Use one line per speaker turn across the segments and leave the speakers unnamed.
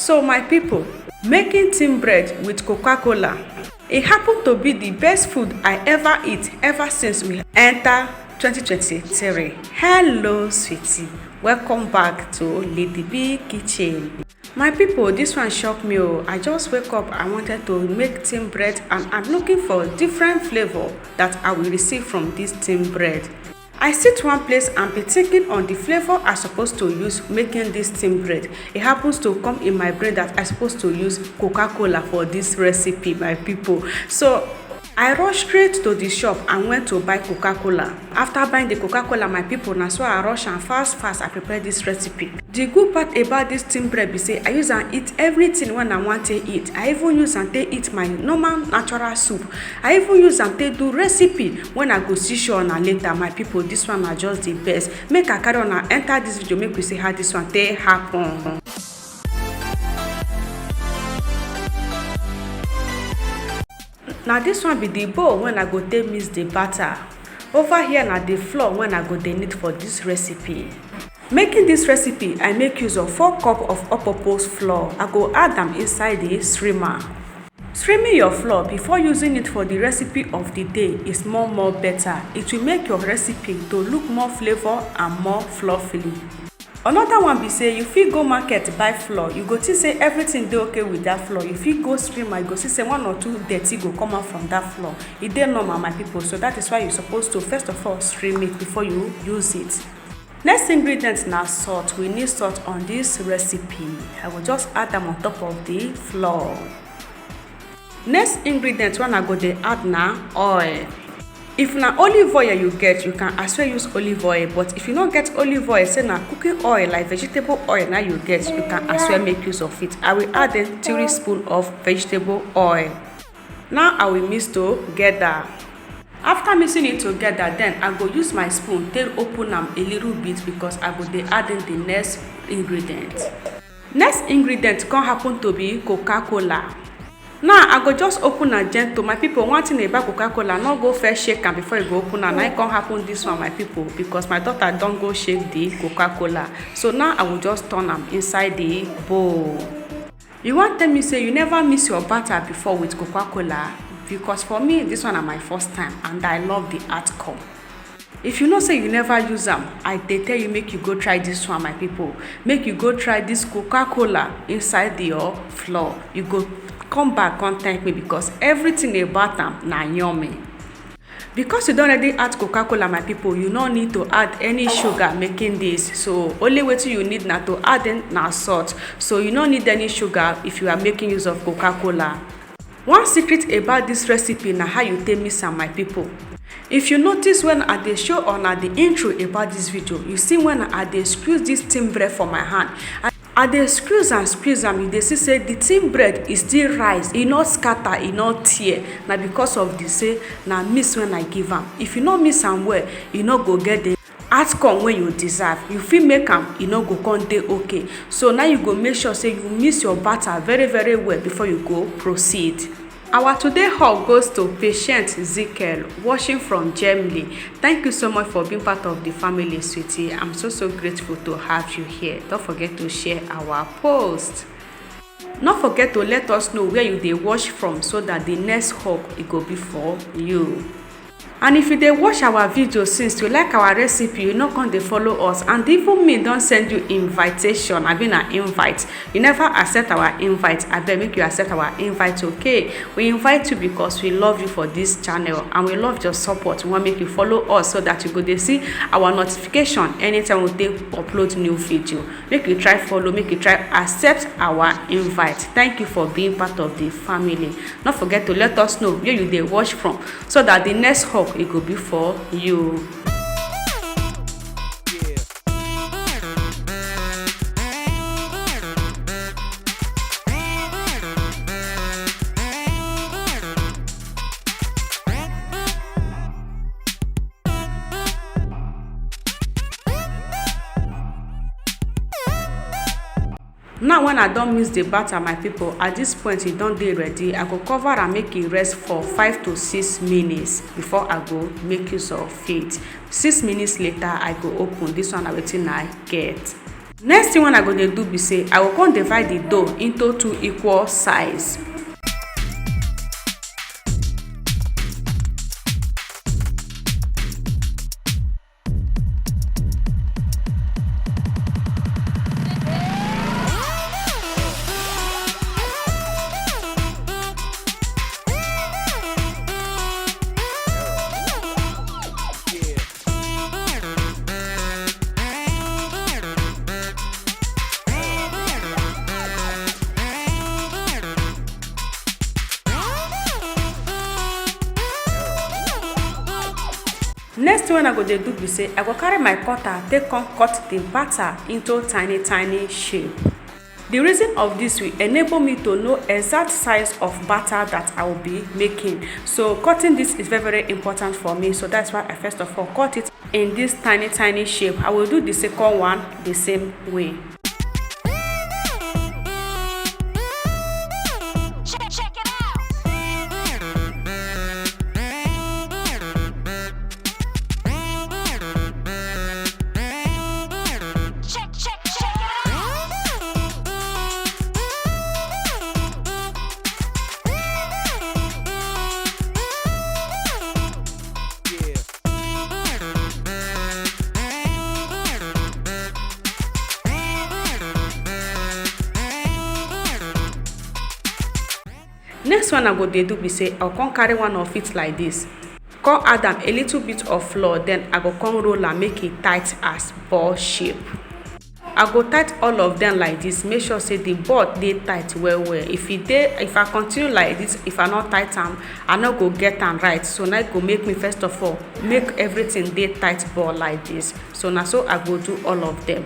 So my people, making thin bread with Coca-Cola, it happened to be the best food I ever eat ever since we enter 2023. Hello sweetie, welcome back to Lady B Kitchen. My people, this one shocked me. I just wake up, I wanted to make thin bread and I'm looking for different flavor that I will receive from this thin bread. I sit one place and be thinking on the flavor I'm supposed to use making this thin bread. It happens to come in my brain that I'm supposed to use Coca-Cola for this recipe, my people. So I rushed straight to the shop and went to buy Coca-Cola. After buying the Coca-Cola, my people, now so I rush and fast I prepare this recipe. The good part about this thin bread be say I use and eat everything when I want to eat. I even use and take eat my normal natural soup. I even use and take do recipe when I go see show on later. My people, this one are just the best. Make I carry on and enter this video, make we see how this one take happen. Now this one be the bowl when I go take mix the batter. Over here now the flour when I go dey need for this recipe. Making this recipe, I make use of 4 cups of all-purpose flour. I go add them inside the streamer. Streaming your flour before using it for the recipe of the day is more better. It will make your recipe to look more flavor and more fluffy. Another one be say you fit go market buy flour, you go think say everything dey okay with that flour. You fit go streamer, you go see say 1 or 2 dirty go come out from that flour. It dey normal, my people, so that is why you're supposed to first of all stream it before you use it. Next ingredient now salt. We need salt on this recipe. I will just add them on top of the flour. Next ingredient when I go dey add now oil. If na olive oil you get, you can as well use olive oil. But if you don't get olive oil, say na cooking oil like vegetable oil now you get, you can as well make use of it. I will add then 3 spoons of vegetable oil. Now I will mix together. After mixing it together, then I go use my spoon to open them a little bit because I go dey add in the next ingredient. Next ingredient can happen to be Coca-Cola. Now I go just open a gentle. My people, one thing about Coca-Cola, not go first shake am before you go open, and I can't happen this one, my people, because my daughter don't go shake the Coca-Cola. So now I will just turn them inside the bowl. You want tell me say you never miss your batter before with Coca-Cola? Because for me this one is my first time and I love the outcome. If you know say you never use them, I tell you make you go try this one, my people. Make you go try this Coca-Cola inside your flour. You go come back and thank me because everything about them na yummy. Because you don't already add Coca-Cola, my people, you don't need to add any sugar making this. So only way you need now to add in now salt. So you don't need any sugar if you are making use of Coca-Cola. One secret about this recipe na how you take mix am, my people. If you notice when I dey show on at the intro about this video, you see when I dey squeeze this thin bread for my hand. I dey squeeze and squeeze am, you dey see say the thin bread is still rise, e not scatter, e not tear. Na because of the say na mix when I give am. If you no mix am well, you no go get the outcome when you deserve. You fit make am, you no go come dey okay. So now you go make sure say you mix your batter very well before you go proceed. Our today haul goes to Patient Ezekiel, watching from Germany. Thank you so much for being part of the family, sweetie. I'm so grateful to have you here. Don't forget to share our post. Don't forget to let us know where you dey watch from so that the next haul it go be for you. And if you dey watch our video since you like our recipe, you not going to follow us, and even me don't send you invitation. I been an invite. You never accept our invite. I beg make you accept our invite, okay? We invite you because we love you for this channel and we love your support. We want to make you follow us so that you go to see our notification anytime we upload new video. Make you try follow, make you try accept our invite. Thank you for being part of the family. Don't forget to let us know where you dey watch from so that the next haul it could be for you. Now when I don't mix the batter, my people, at this point it don't dey ready. I go cover and make it rest for 5 to 6 minutes before I go make use of it. 6 minutes later I go open. This one everything I get. Next thing when I go dey do be say I go come divide the dough into 2 equal size. Next thing I go dey do be say I go carry my cutter take come cut the batter into tiny shape. The reason of this will enable me to know exact size of batter that I will be making. So cutting this is very important for me. So that's why I first of all cut it in this tiny shape. I will do the second one the same way. Next one I go dey do be say I'll come carry one of it like this, come add am a little bit of flour, then I go come roll and make it tight as ball shape. I go tight all of them like this, make sure say the ball dey tight well. If I continue like this, if I not tight am, I not go get am right. So now go make me first of all make everything dey tight ball like this. So now so I go do all of them.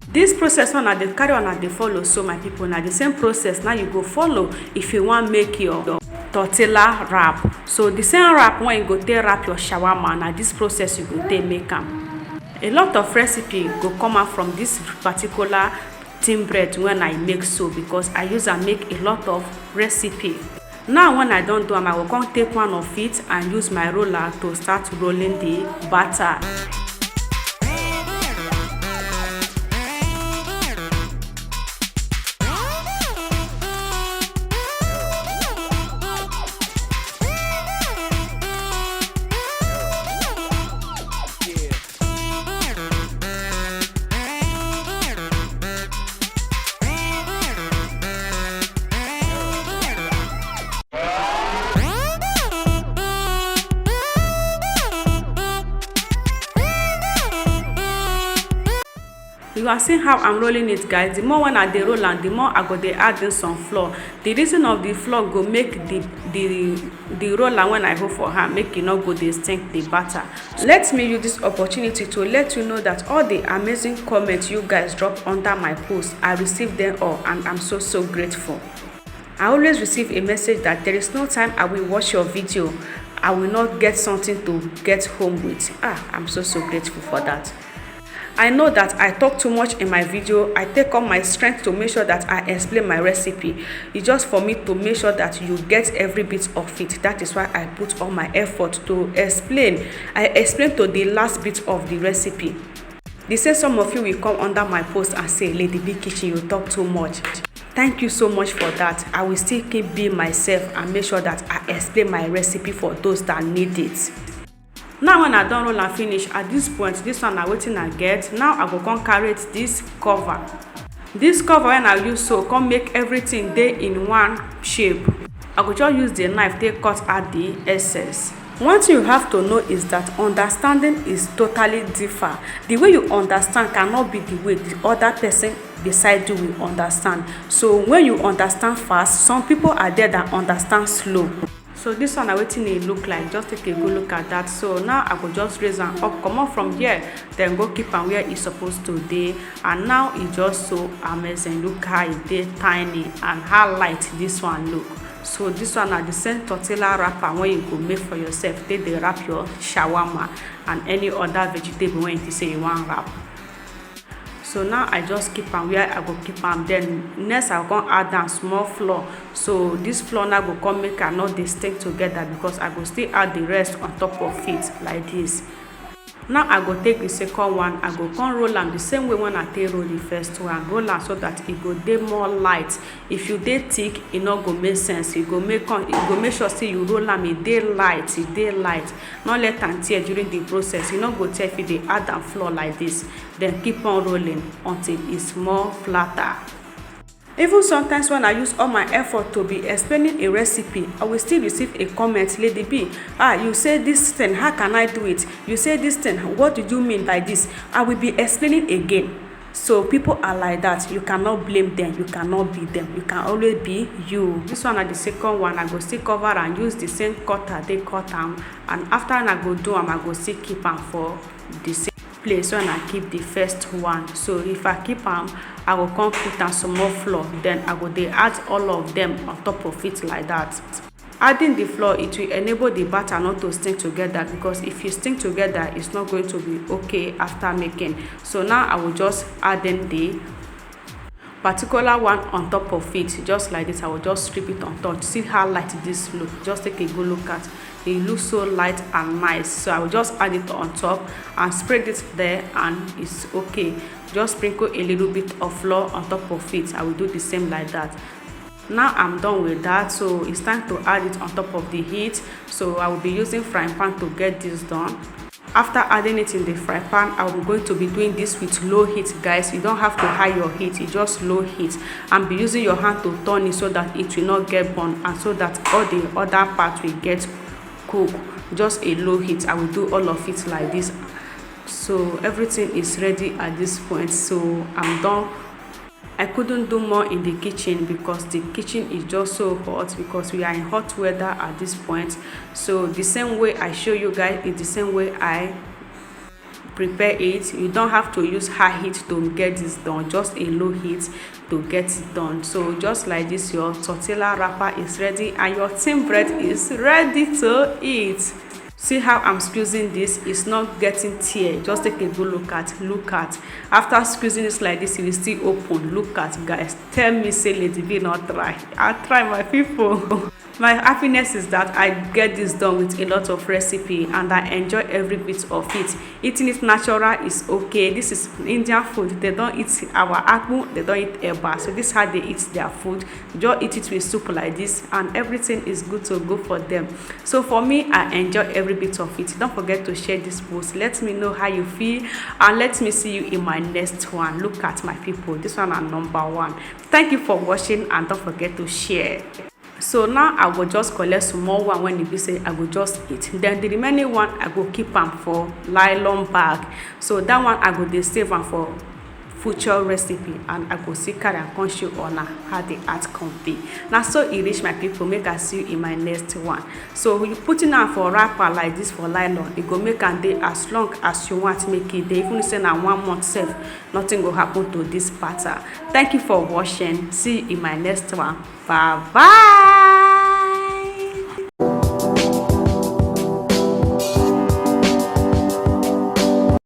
This process one I dey carry on and dey follow, so my people, now the same process now you go follow if you want make your tortilla wrap. So the same wrap when you go take wrap your shawarma, now this process you go take make am. A lot of recipe go come out from this particular thin bread when I make, so because I use and make a lot of recipe. Now when I don't do am, I will come take one of it and use my roller to start rolling the batter. You are seeing how I'm rolling it, guys. The more when I dey roll and the more I go dey add in some flour. The reason of the flour go make the roller when I go for her make it not go dey stink the batter. Let me use this opportunity to let you know that all the amazing comments you guys drop under my post, I received them all and I'm so grateful. I always receive a message that there is no time I will watch your video, I will not get something to get home with. I'm so grateful for that. I know that I talk too much in my video. I take all my strength to make sure that I explain my recipe. It's just for me to make sure that you get every bit of it. That is why I put all my effort to explain. I explain to the last bit of the recipe. They say some of you will come under my post and say, Lady Big Kitchen, you talk too much. Thank you so much for that. I will still keep being myself and make sure that I explain my recipe for those that need it. Now when I don roll and finish, at this point, this one na wetin I get. Now I go come carry this cover. This cover when I use so come make everything dey in one shape. I go just use the knife take cut out the excess. One thing you have to know is that understanding is totally different. The way you understand cannot be the way the other person beside you will understand. So when you understand fast, some people are there that understand slow. So this one na wetin e look like. Just take a good look at that. So now I go just raise am up, comot from here, then go keep am where e suppose to dey. And now e just so amazing. Look how e dey tiny and how light this one look. So this one na the same tortilla wrapper when you go make for yourself. Take dey wrap your shawarma and any other vegetable when you say you want wrap. So now I just keep am where I go keep am. Then next I go add am small flour. So this flour now go come make am not dey stick together, because I go still add the rest on top of it like this. Now I go take the second one, I go come roll am the same way when I take roll the first one. Roll am so that it go dey more light. If you dey thick, e no go make sense. You go make sure say you roll am, e dey light, no let am tear during the process. You no go tear if you dey add am flour like this. Then keep on rolling until it's more flatter. Even sometimes when I use all my effort to be explaining a recipe, I will still receive a comment, Lady B, you say this thing, how can I do it? You say this thing, what did you mean by this? I will be explaining again. So people are like that. You cannot blame them, you cannot be them, you can always be you. This one at the second one, I go still cover and use the same cutter they cut am, and after I go do am, I go still keep am for the same place when I keep the first one. So if I keep am, I will come put am some more flour, then I go dey add all of them on top of it like that. Adding the flour, it will enable the batter not to stick together, because if you stick together, it's not going to be okay after making. So now I will just add in the particular one on top of it, just like this. I will just strip it on top. See how light this look? Just take a good look at it. Looks so light and nice. So I will just add it on top and spread it there, and it's okay. Just sprinkle a little bit of flour on top of it. I will do the same like that. Now I'm done with that, so it's time to add it on top of the heat. So I will be using frying pan to get this done. After adding it in the fry pan, I'm going to be doing this with low heat, guys. You don't have to high your heat, it's just low heat, and be using your hand to turn it so that it will not get burned, and so that all the other parts will get cooked. Just a low heat. I will do all of it like this. So everything is ready at this point, so I'm done. I couldn't do more in the kitchen because the kitchen is just so hot, because we are in hot weather at this point. So the same way I show you guys is the same way I prepare it. You don't have to use high heat to get this done, just a low heat to get it done. So just like this, your tortilla wrapper is ready and your thin bread is ready to eat. See how I'm squeezing this? It's not getting tear. Just take a good look at. After squeezing this like this, it will still open. Look at, guys. Tell me, say Lady B not try. I try, my people. My happiness is that I get this done with a lot of recipe, and I enjoy every bit of it. Eating it natural is okay. This is Indian food. They don't eat our akpu, they don't eat eba. So this is how they eat their food. Just eat it with soup like this, and everything is good to go for them. So for me, I enjoy every bit of it. Don't forget to share this post. Let me know how you feel, and let me see you in my next one. Look at, my people, this one is #1. Thank you for watching, and don't forget to share. So now I will just collect some more one when it be say I will just eat. Then the remaining one I go keep am for nylon bag. So that one I go dey save am for future recipe, and I go see carry and come show una how the outcome be. Now so e reach, my people. Make I see you in my next one. So you putting am for wrapper like this for nylon, it go make am dey as long as you want make it dey. Even say na 1 month sef, nothing go happen to this batter. Thank you for watching. See you in my next one. Bye bye.